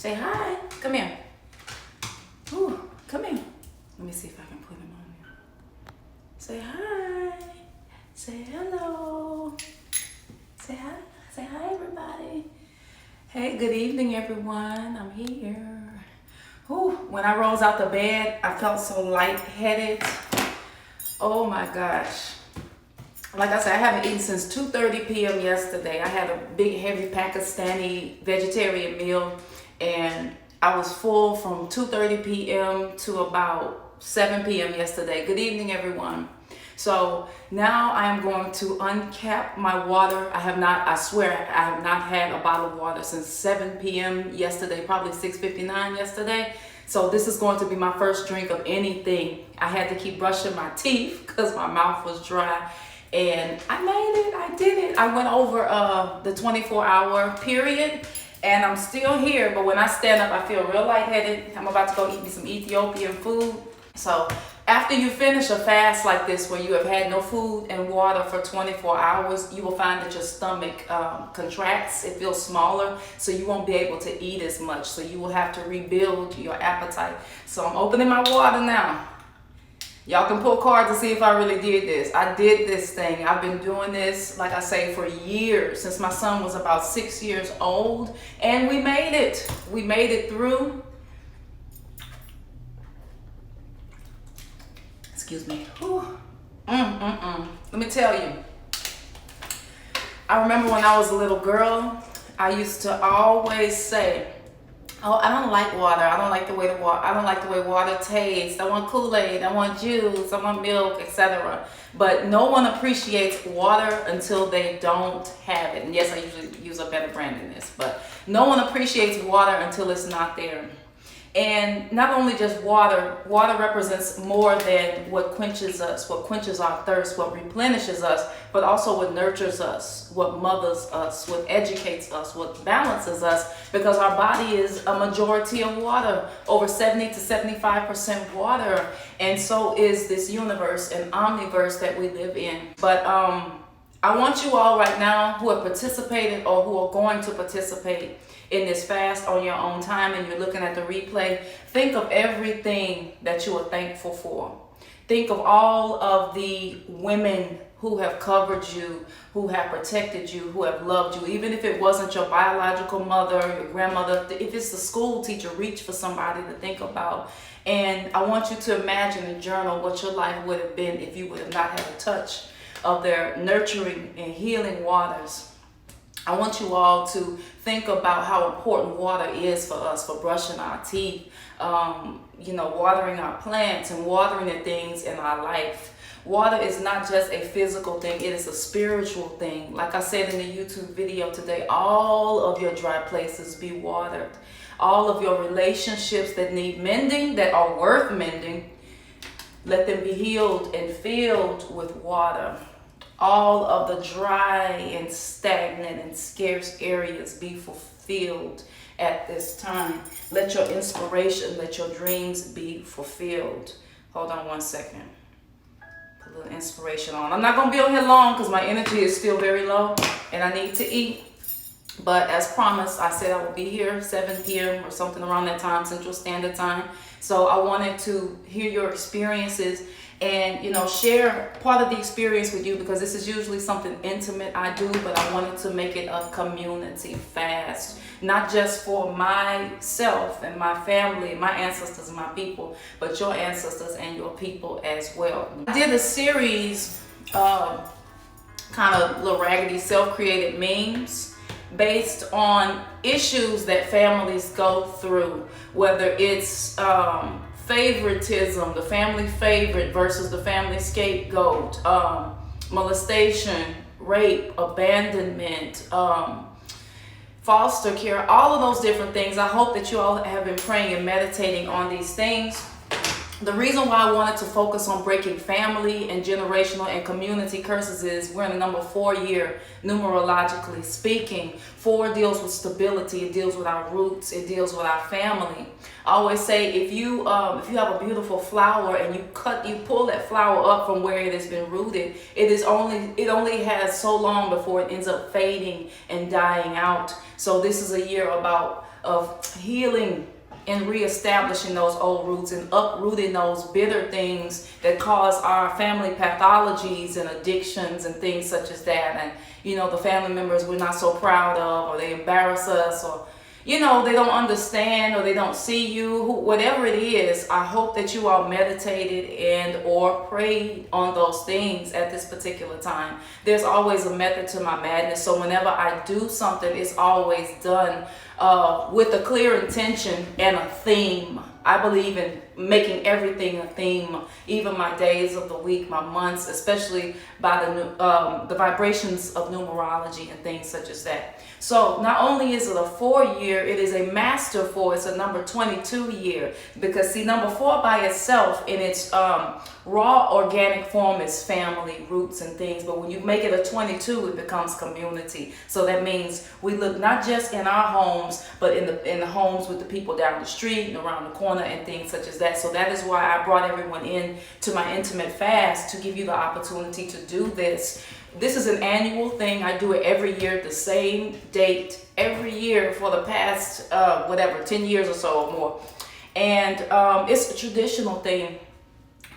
Say hi. Come here. Ooh, come here. Let me see if I can put him on there. Say hi. Say hello. Say hi. Say hi, everybody. Hey, good evening, everyone. I'm here. Ooh, when I rose out the bed, I felt so lightheaded. Oh my gosh. Like I said, I haven't eaten since 2:30 p.m. yesterday. I had a big, heavy Pakistani vegetarian meal, and I was full from 2:30 p.m. to about 7 p.m. yesterday. Good evening, everyone. So now I am going to uncap my water. I swear, I have not had a bottle of water since 7 p.m. yesterday, probably 6:59 yesterday. So this is going to be my first drink of anything. I had to keep brushing my teeth because my mouth was dry. And I made it, I did it. I went over the 24-hour period and I'm still here. But when I stand up, I feel real lightheaded. I'm about to go eat me some Ethiopian food. So after you finish a fast like this, where you have had no food and water for 24 hours, you will find that your stomach contracts. It feels smaller, so you won't be able to eat as much. So you will have to rebuild your appetite. So I'm opening my water now. Y'all can pull cards to see if I really did this. I did this thing. I've been doing this, like I say, for years, since my son was about 6 years old. And we made it. We made it through. Excuse me. Let me tell you. I remember when I was a little girl, I used to always say, oh, I don't like water. I don't like the way water tastes. I want Kool-Aid. I want juice. I want milk, etc. But no one appreciates water until they don't have it. And yes, I usually use a better brand than this, but no one appreciates water until it's not there. And not only just water represents more than what quenches us, what quenches our thirst, what replenishes us, but also what nurtures us, what mothers us, what educates us, what balances us, because our body is a majority of water, over 70 to 75% water. And so is this universe and omniverse that we live in. But I want you all right now who have participated or who are going to participate in this fast on your own time, and you're looking at the replay, think of everything that you are thankful for. Think of all of the women who have covered you, who have protected you, who have loved you. Even if it wasn't your biological mother, your grandmother, if it's the school teacher, reach for somebody to think about. And I want you to imagine and journal what your life would have been if you would have not had a touch of their nurturing and healing waters. I want you all to think about how important water is for us, for brushing our teeth, watering our plants and watering the things in our life. Water is not just a physical thing, it is a spiritual thing. Like I said in the YouTube video today, all of your dry places be watered. All of your relationships that need mending, that are worth mending, let them be healed and filled with water. All of the dry and stagnant and scarce areas be fulfilled at this time. Let your inspiration, let your dreams be fulfilled. Hold on one second. Put a little inspiration on. I'm not going to be on here long because my energy is still very low and I need to eat. But as promised, I said I would be here 7 p.m. or something around that time, Central Standard Time. So I wanted to hear your experiences and share part of the experience with you, because this is usually something intimate I do, but I wanted to make it a community fast, not just for myself and my family, my ancestors and my people, but your ancestors and your people as well. I did a series of kind of little raggedy self-created memes based on issues that families go through, whether it's favoritism, the family favorite versus the family scapegoat, molestation, rape, abandonment, foster care, all of those different things. I hope that you all have been praying and meditating on these things. The reason why I wanted to focus on breaking family and generational and community curses is we're in the number 4 year, numerologically speaking. 4 deals with stability. It deals with our roots. It deals with our family. I always say if you have a beautiful flower and you pull that flower up from where it has been rooted, it only has so long before it ends up fading and dying out. So this is a year about of healing and reestablishing those old roots and uprooting those bitter things that cause our family pathologies and addictions and things such as that. And the family members we're not so proud of, or they embarrass us, or they don't understand, or they don't see you, whatever it is. I hope that you all meditated and or prayed on those things at this particular time. There's always a method to my madness. So whenever I do something, it's always done with a clear intention and a theme. I believe in making everything a theme, even my days of the week, my months, especially by the vibrations of numerology and things such as that. So not only is it a 4 year, it is a master 4. It's a number 22 year, because see, number 4 by itself in its raw organic form is family, roots and things. But when you make it a 22, it becomes community. So that means we look not just in our homes, but in the homes with the people down the street and around the corner and things such as that. So that is why I brought everyone in to my intimate fast, to give you the opportunity to do this. This is an annual thing. I do it every year at the same date, every year for the past 10 years or so or more. And it's a traditional thing.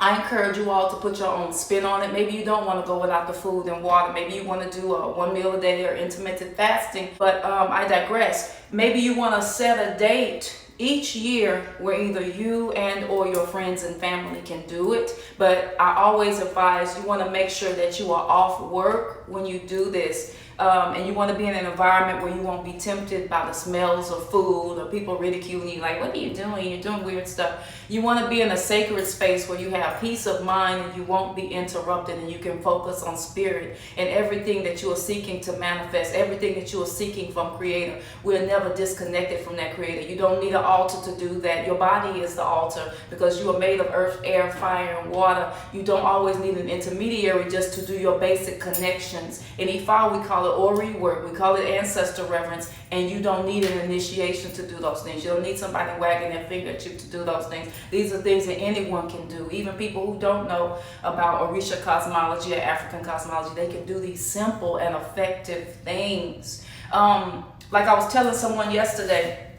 I encourage you all to put your own spin on it. Maybe you don't want to go without the food and water. Maybe you want to do a 1 meal a day or intermittent fasting. But I digress. Maybe you want to set a date each year where either you and or your friends and family can do it. But I always advise you want to make sure that you are off work when you do this. And you want to be in an environment where you won't be tempted by the smells of food or people ridiculing you like, what are you doing? You're doing weird stuff. You want to be in a sacred space where you have peace of mind and you won't be interrupted, and you can focus on spirit and everything that you are seeking to manifest, everything that you are seeking from Creator. We're never disconnected from that Creator. You don't need an altar to do that. Your body is the altar, because you are made of earth, air, fire, and water. You don't always need an intermediary just to do your basic connections. In Ifa, we call it Ori work, we call it ancestor reverence, and you don't need an initiation to do those things. You don't need somebody wagging their finger at you to do those things. These are things that anyone can do. Even people who don't know about Orisha cosmology or African cosmology, they can do these simple and effective things. Like I was telling someone yesterday,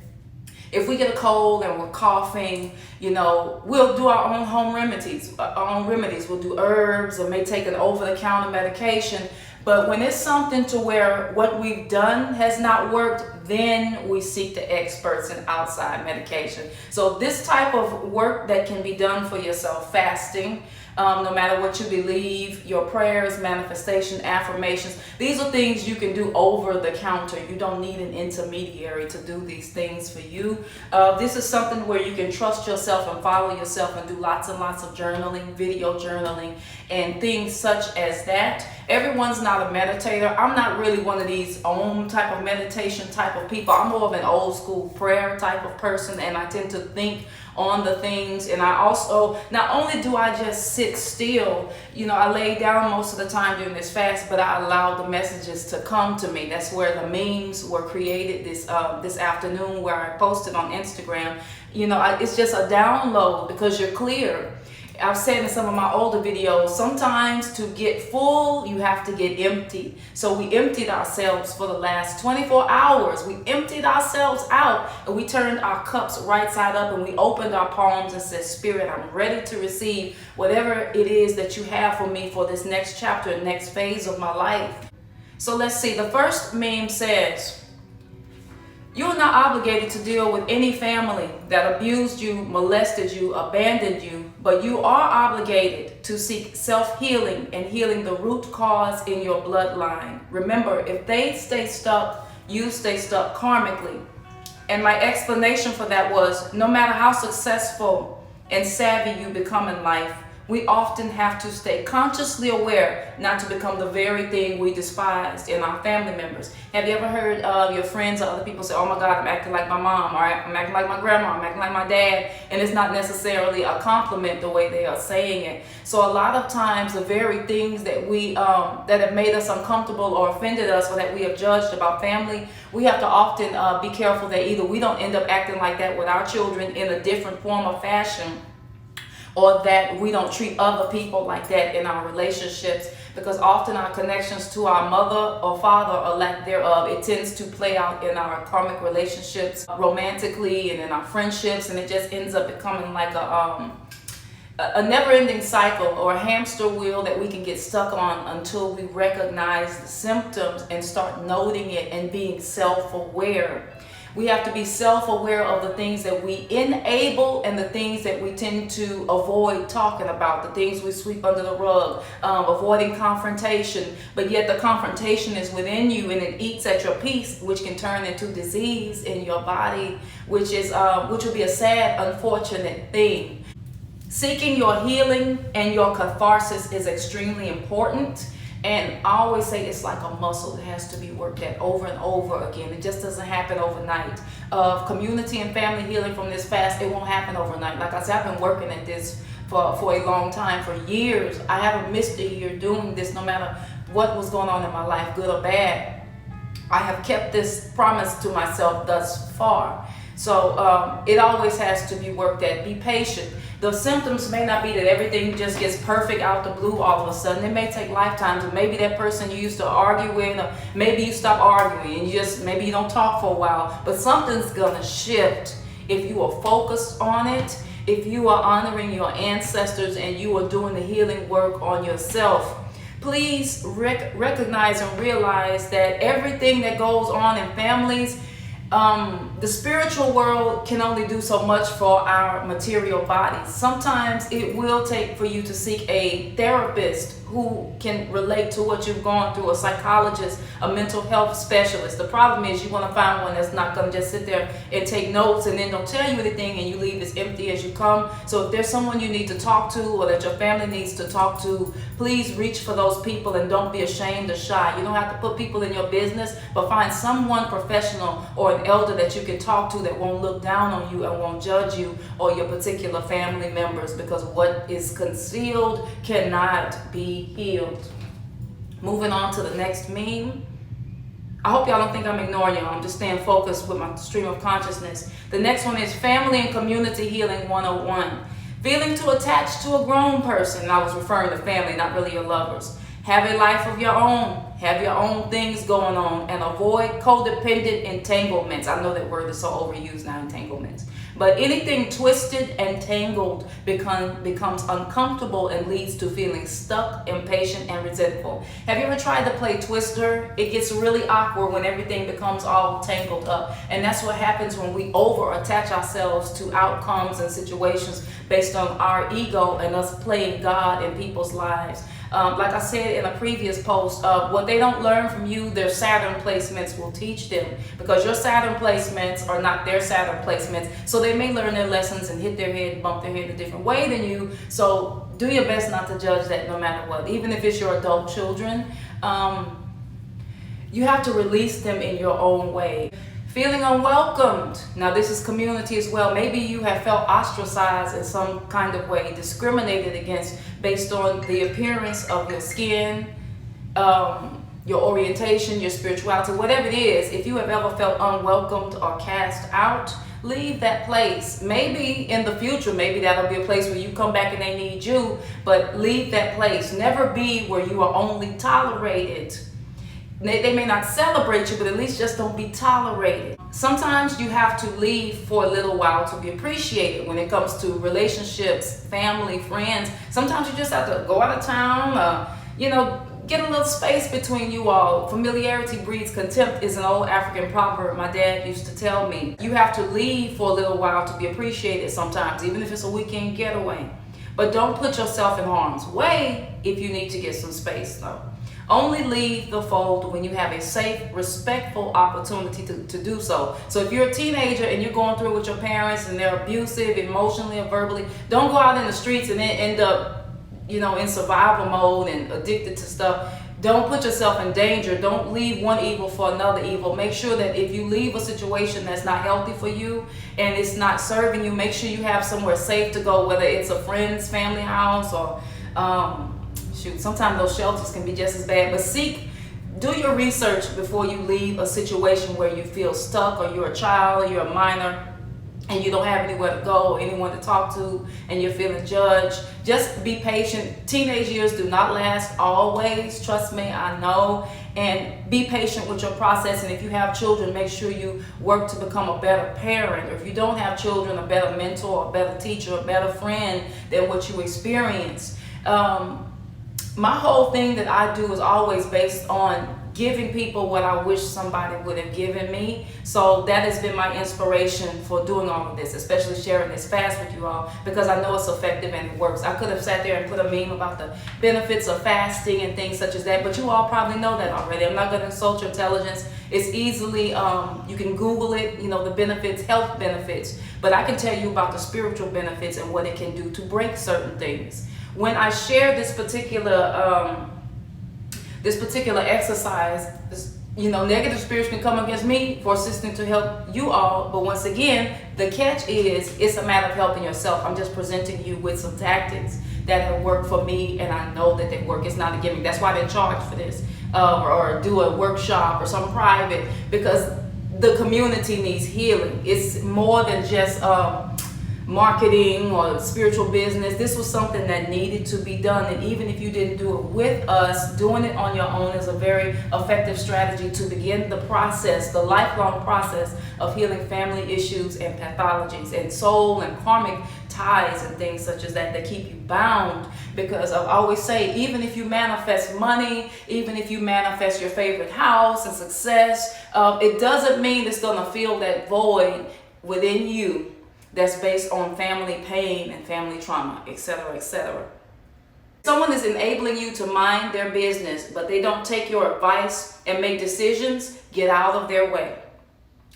if we get a cold and we're coughing, we'll do our own home remedies. We'll do herbs, or may take an over-the-counter medication. But when it's something to where what we've done has not worked, then we seek the experts in outside medication. So this type of work that can be done for yourself, fasting, no matter what you believe, your prayers, manifestation, affirmations, these are things you can do over the counter. You don't need an intermediary to do these things for you. This is something where you can trust yourself and follow yourself and do lots and lots of journaling, video journaling, and things such as that. Everyone's not a meditator. I'm not really one of these Om type of meditation type of people. I'm more of an old school prayer type of person, and I tend to think on the things. And I also, not only do I just sit still, I lay down most of the time during this fast, but I allow the messages to come to me. That's where the memes were created this afternoon, where I posted on Instagram. It's just a download, because you're clear. I've said in some of my older videos, sometimes to get full, you have to get empty. So we emptied ourselves for the last 24 hours. We emptied ourselves out, and we turned our cups right side up, and we opened our palms and said, Spirit, I'm ready to receive whatever it is that you have for me for this next chapter and next phase of my life. So let's see. The first meme says, you are not obligated to deal with any family that abused you, molested you, abandoned you, but you are obligated to seek self-healing and healing the root cause in your bloodline. Remember, if they stay stuck, you stay stuck karmically. And my explanation for that was, no matter how successful and savvy you become in life, we often have to stay consciously aware not to become the very thing we despised in our family members. Have you ever heard your friends or other people say, oh my God, I'm acting like my mom, or I'm acting like my grandma, I'm acting like my dad, and it's not necessarily a compliment the way they are saying it. So a lot of times the very things that we that have made us uncomfortable or offended us, or that we have judged about family, we have to often be careful that either we don't end up acting like that with our children in a different form or fashion, or that we don't treat other people like that in our relationships, because often our connections to our mother or father or lack thereof, it tends to play out in our karmic relationships romantically and in our friendships, and it just ends up becoming like a never-ending cycle or a hamster wheel that we can get stuck on until we recognize the symptoms and start noting it and being self-aware. We have to be self-aware of the things that we enable and the things that we tend to avoid talking about, the things we sweep under the rug, avoiding confrontation. But yet the confrontation is within you and it eats at your peace, which can turn into disease in your body, which will be a sad, unfortunate thing. Seeking your healing and your catharsis is extremely important. And I always say it's like a muscle. It has to be worked at over and over again. It just doesn't happen overnight. Community and family healing from this fast, it won't happen overnight. Like I said, I've been working at this for a long time, for years. I haven't missed a year doing this, no matter what was going on in my life, good or bad. I have kept this promise to myself thus far. So it always has to be worked at. Be patient. The symptoms may not be that everything just gets perfect out the blue all of a sudden. It may take lifetimes, and maybe that person you used to argue with, or maybe you stop arguing and maybe you don't talk for a while, but something's gonna shift if you are focused on it, if you are honoring your ancestors and you are doing the healing work on yourself. Please recognize and realize that everything that goes on in families, the spiritual world can only do so much for our material bodies. Sometimes it will take for you to seek a therapist who can relate to what you've gone through, a psychologist, a mental health specialist. The problem is you want to find one that's not going to just sit there and take notes and then don't tell you anything and you leave as empty as you come. So if there's someone you need to talk to or that your family needs to talk to, please reach for those people and don't be ashamed or shy. You don't have to put people in your business, but find someone professional or an elder that you can talk to that won't look down on you and won't judge you or your particular family members, because what is concealed cannot be healed. Moving on to the next meme. I hope y'all don't think I'm ignoring y'all. I'm just staying focused with my stream of consciousness. The next one is Family and Community Healing 101. Feeling too attached to a grown person. I was referring to family, not really your lovers. Have a life of your own. Have your own things going on and avoid codependent entanglements. I know that word is so overused now, entanglements. But anything twisted and tangled becomes uncomfortable and leads to feeling stuck, impatient, and resentful. Have you ever tried to play Twister? It gets really awkward when everything becomes all tangled up. And that's what happens when we over-attach ourselves to outcomes and situations based on our ego and us playing God in people's lives. Like I said in a previous post, what they don't learn from you, their Saturn placements will teach them, because your Saturn placements are not their Saturn placements. So they may learn their lessons and hit their head, bump their head a different way than you. So do your best not to judge that no matter what. Even if it's your adult children, you have to release them in your own way. Feeling unwelcomed. Now this is community as well. Maybe you have felt ostracized in some kind of way, discriminated against based on the appearance of your skin, your orientation, your spirituality, whatever it is. If you have ever felt unwelcomed or cast out, leave that place. Maybe in the future, maybe that'll be a place where you come back and they need you, but leave that place. Never be where you are only tolerated. They may not celebrate you, but at least just don't be tolerated. Sometimes you have to leave for a little while to be appreciated when it comes to relationships, family, friends. Sometimes you just have to go out of town, get a little space between you all. Familiarity breeds contempt is an old African proverb my dad used to tell me. You have to leave for a little while to be appreciated sometimes, even if it's a weekend getaway. But don't put yourself in harm's way if you need to get some space though. Only leave the fold when you have a safe, respectful opportunity to do so. So if you're a teenager and you're going through it with your parents and they're abusive emotionally or verbally, don't go out in the streets and then end up, in survival mode and addicted to stuff. Don't put yourself in danger. Don't leave one evil for another evil. Make sure that if you leave a situation that's not healthy for you and it's not serving you, make sure you have somewhere safe to go, whether it's a friend's family house or sometimes those shelters can be just as bad, but do your research before you leave a situation where you feel stuck or you're a child or you're a minor. and you don't have anywhere to go or anyone to talk to and you're feeling judged, just be patient. Teenage years do not last always, trust me, I know. And be patient with your process. And if you have children, make sure you work to become a better parent. Or if you don't have children, a better mentor, a better teacher, a better friend than what you experience. My whole thing that I do is always based on giving people what I wish somebody would have given me. So that has been my inspiration for doing all of this, especially sharing this fast with you all, because I know it's effective and it works. I could have sat there and put a meme about the benefits of fasting and things such as that, but you all probably know that already. I'm not going to insult your intelligence. It's easily, you can Google it, the benefits, health benefits, but I can tell you about the spiritual benefits and what it can do to break certain things. When I share this particular exercise, negative spirits can come against me for assisting to help you all. But once again, the catch is it's a matter of helping yourself. I'm just presenting you with some tactics that have worked for me, and I know that they work. It's not a gimmick. That's why they charge for this, or do a workshop or some private, because the community needs healing. It's more than just marketing or spiritual business. This was something that needed to be done, and even if you didn't do it with us, doing it on your own is a very effective strategy to begin the process, the lifelong process of healing family issues and pathologies and soul and karmic ties and things such as that keep you bound. Because I always say, even if you manifest money, even if you manifest your favorite house and success, it doesn't mean it's going to fill that void within you that's based on family pain and family trauma, etc., etc. Someone is enabling you to mind their business, but they don't take your advice and make decisions, get out of their way.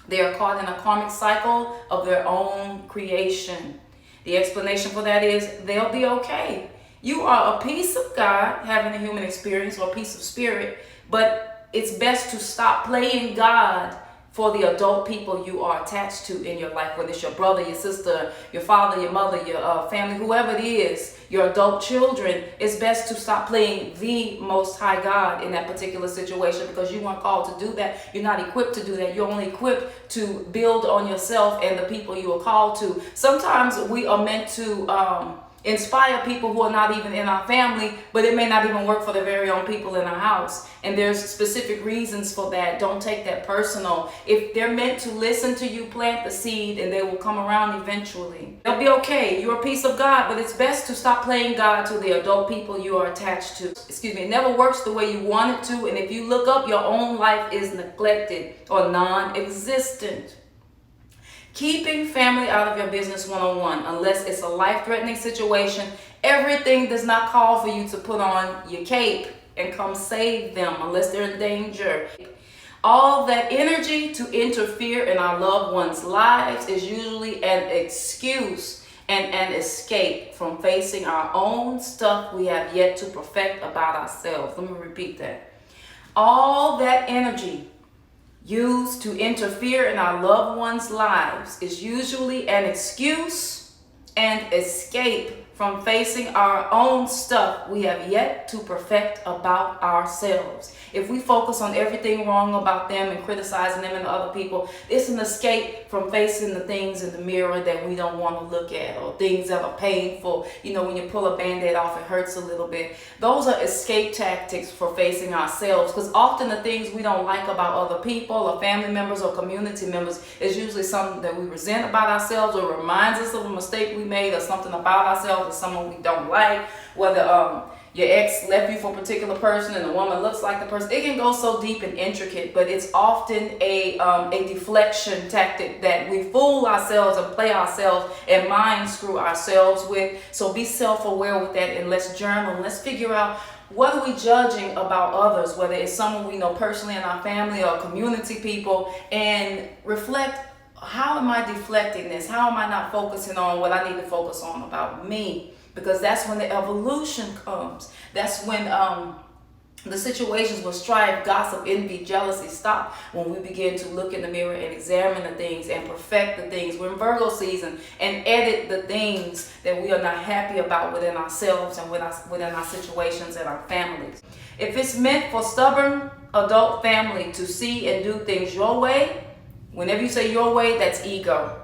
They are caught in a karmic cycle of their own creation. The explanation for that is they'll be okay. You are a piece of God having a human experience, or a piece of spirit, but it's best to stop playing God for the adult people you are attached to in your life, whether it's your brother, your sister, your father, your mother, your family, whoever it is, your adult children. It's best to stop playing the Most High God in that particular situation, because you weren't called to do that. You're not equipped to do that. You're only equipped to build on yourself and the people you are called to. Sometimes we are meant to inspire people who are not even in our family, but it may not even work for the very own people in our house. And there's specific reasons for that. Don't take that personal. If they're meant to listen to you, plant the seed, and they will come around eventually. They'll be okay. You're a piece of God, but it's best to stop playing God to the adult people you are attached to. It never works the way you want it to. And if you look up, your own life is neglected or non-existent. Keeping family out of your business one-on-one, unless it's a life-threatening situation. Everything does not call for you to put on your cape and come save them unless they're in danger. All that energy to interfere in our loved ones' lives is usually an excuse and an escape from facing our own stuff we have yet to perfect about ourselves. Let me repeat that. All that energy used to interfere in our loved ones' lives is usually an excuse and escape from facing our own stuff we have yet to perfect about ourselves. If we focus on everything wrong about them and criticizing them and other people, it's an escape from facing the things in the mirror that we don't want to look at, or things that are painful. When you pull a band-aid off, it hurts a little bit. Those are escape tactics for facing ourselves, because often the things we don't like about other people or family members or community members is usually something that we resent about ourselves, or reminds us of a mistake we made, or something about ourselves, or someone we don't like. Whether your ex left you for a particular person and the woman looks like the person. It can go so deep and intricate, but it's often a deflection tactic that we fool ourselves and play ourselves and mind screw ourselves with. So be self-aware with that, and let's journal and let's figure out, what are we judging about others, whether it's someone we know personally in our family or community people, and reflect, how am I deflecting this? How am I not focusing on what I need to focus on about me? Because that's when the evolution comes. That's when the situations where strife, gossip, envy, jealousy stop, when we begin to look in the mirror and examine the things and perfect the things. We're in Virgo season, and edit the things that we are not happy about within ourselves and within our situations and our families. If it's meant for stubborn adult family to see and do things your way, whenever you say your way, that's ego.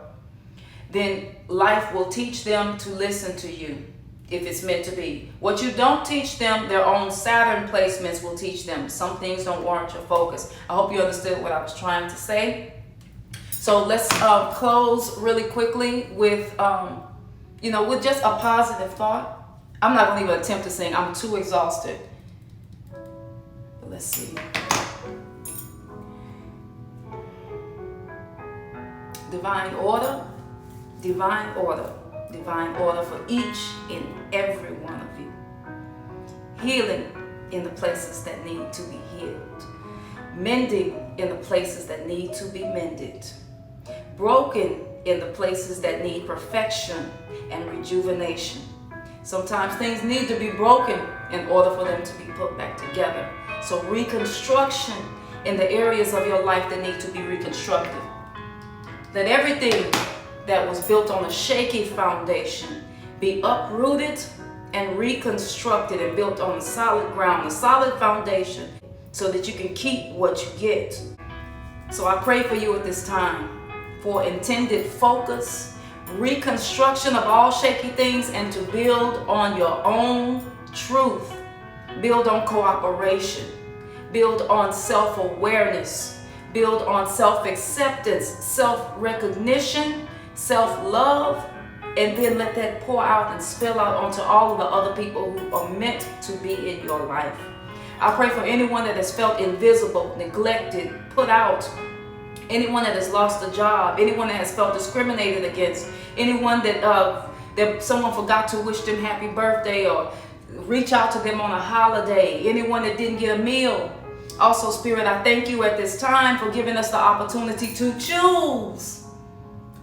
then life will teach them to listen to you if it's meant to be. What you don't teach them, their own Saturn placements will teach them. Some things don't warrant your focus. I hope you understood what I was trying to say. So let's close really quickly with, with just a positive thought. I'm not going to even attempt to sing. I'm too exhausted. But let's see. Divine order, divine order. Divine order for each and every one of you. Healing in the places that need to be healed. Mending in the places that need to be mended. Broken in the places that need perfection and rejuvenation. Sometimes things need to be broken in order for them to be put back together. So reconstruction in the areas of your life that need to be reconstructed. Let everything that was built on a shaky foundation be uprooted and reconstructed and built on a solid ground, a solid foundation, so that you can keep what you get. So I pray for you at this time for intended focus, reconstruction of all shaky things, and to build on your own truth, build on cooperation, build on self-awareness, build on self-acceptance, self-recognition, self-love, and then let that pour out and spill out onto all of the other people who are meant to be in your life. I pray for anyone that has felt invisible, neglected, put out, anyone that has lost a job, anyone that has felt discriminated against, anyone that someone forgot to wish them happy birthday or reach out to them on a holiday, anyone that didn't get a meal. Also, Spirit, I thank you at this time for giving us the opportunity to choose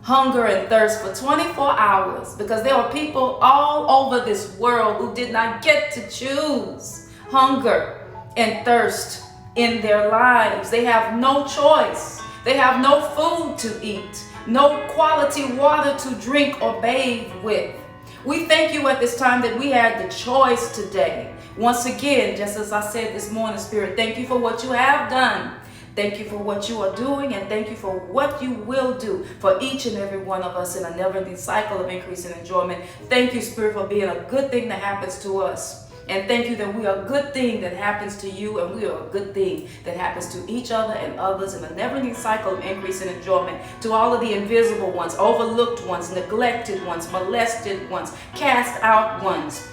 hunger and thirst for 24 hours, because there are people all over this world who did not get to choose hunger and thirst in their lives. They have no choice. They have no food to eat, no quality water to drink or bathe with. We thank you at this time that we had the choice today. Once again, just as I said this morning, Spirit, thank you for what you have done. Thank you for what you are doing, and thank you for what you will do for each and every one of us in a never-ending cycle of increase and enjoyment. Thank you, Spirit, for being a good thing that happens to us. And thank you that we are a good thing that happens to you, and we are a good thing that happens to each other and others in a never-ending cycle of increase and enjoyment. To all of the invisible ones, overlooked ones, neglected ones, molested ones, cast out ones.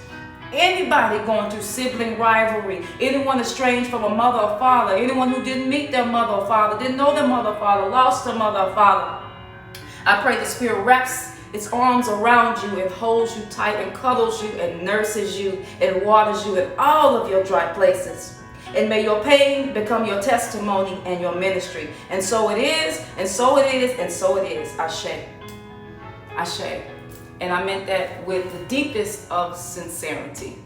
Anybody going through sibling rivalry, anyone estranged from a mother or father, anyone who didn't meet their mother or father, didn't know their mother or father, lost their mother or father. I pray the Spirit wraps its arms around you and holds you tight and cuddles you and nurses you and waters you in all of your dry places. And may your pain become your testimony and your ministry. And so it is, and so it is, and so it is. Ashe. Ashe. And I meant that with the deepest of sincerity.